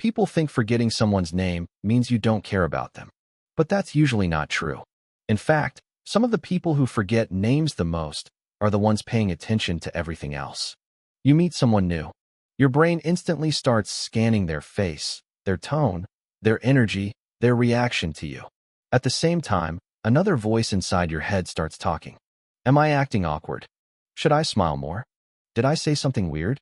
People think forgetting someone's name means you don't care about them. But that's usually not true. In fact, some of the people who forget names the most are the ones paying attention to everything else. You meet someone new. Your brain instantly starts scanning their face, their tone, their energy, their reaction to you. At the same time, another voice inside your head starts talking. Am I acting awkward? Should I smile more? Did I say something weird?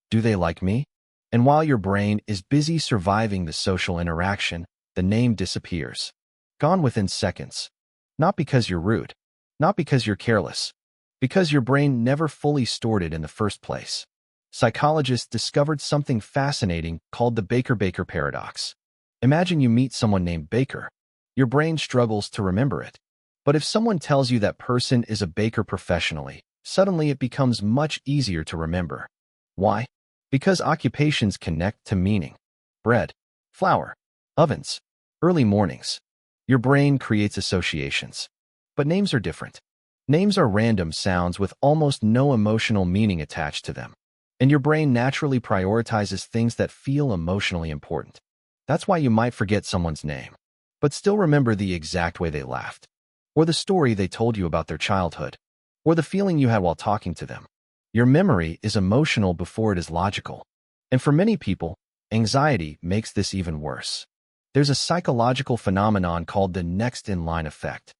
Do they like me? And while your brain is busy surviving the social interaction, the name disappears. Gone within seconds. Not because you're rude. Not because you're careless. Because your brain never fully stored it in the first place. Psychologists discovered something fascinating called the Baker-Baker paradox. Imagine you meet someone named Baker. Your brain struggles to remember it. But if someone tells you that person is a baker professionally, suddenly it becomes much easier to remember. Why? Because occupations connect to meaning. Bread, flour, ovens, early mornings. Your brain creates associations. But names are different. Names are random sounds with almost no emotional meaning attached to them. And your brain naturally prioritizes things that feel emotionally important. That's why you might forget someone's name, but still remember the exact way they laughed, or the story they told you about their childhood, or the feeling you had while talking to them. Your memory is emotional before it is logical. And for many people, anxiety makes this even worse. There's a psychological phenomenon called the next-in-line effect.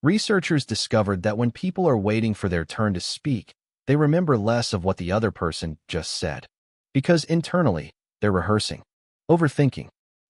Researchers discovered that when people are waiting for their turn to speak, they remember less of what the other person just said. Because internally, they're rehearsing, overthinking,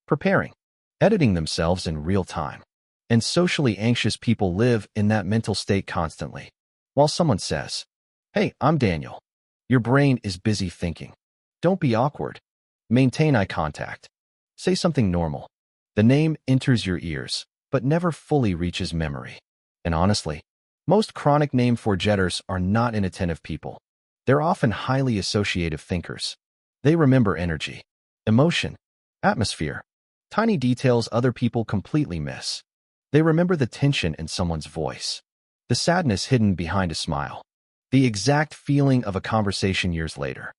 preparing, editing themselves in real time. And socially anxious people live in that mental state constantly. While someone says, "Hey, I'm Daniel," your brain is busy thinking. Don't be awkward. Maintain eye contact. Say something normal. The name enters your ears, but never fully reaches memory. And honestly, most chronic name forgetters are not inattentive people. They're often highly associative thinkers. They remember energy, emotion, atmosphere, tiny details other people completely miss. They remember the tension in someone's voice, the sadness hidden behind a smile, the exact feeling of a conversation years later.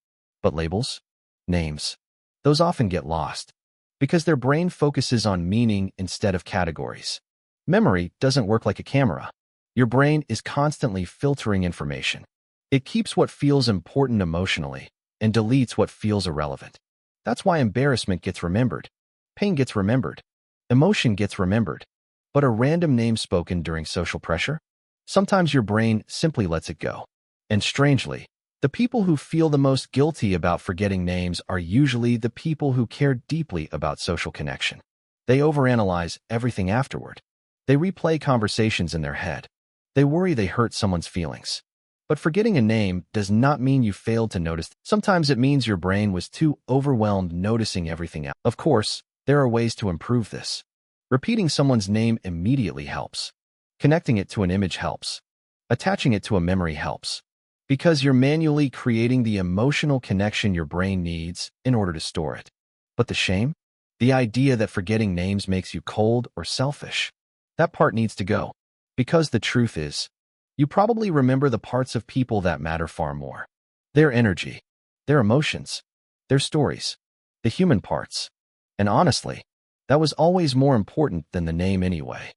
But labels, names, those often get lost because their brain focuses on meaning instead of categories. Memory doesn't work like a camera. Your brain is constantly filtering information. It keeps what feels important emotionally and deletes what feels irrelevant. That's why embarrassment gets remembered, pain gets remembered, emotion gets remembered. But a random name spoken during social pressure? Sometimes your brain simply lets it go. And strangely, the people who feel the most guilty about forgetting names are usually the people who care deeply about social connection. They overanalyze everything afterward. They replay conversations in their head. They worry they hurt someone's feelings. But forgetting a name does not mean you failed to notice. Sometimes it means your brain was too overwhelmed noticing everything else. Of course, there are ways to improve this. Repeating someone's name immediately helps. Connecting it to an image helps. Attaching it to a memory helps. Because you're manually creating the emotional connection your brain needs in order to store it. But the shame? The idea that forgetting names makes you cold or selfish. That part needs to go. Because the truth is, you probably remember the parts of people that matter far more. Their energy, their emotions, their stories, the human parts. And honestly, that was always more important than the name anyway.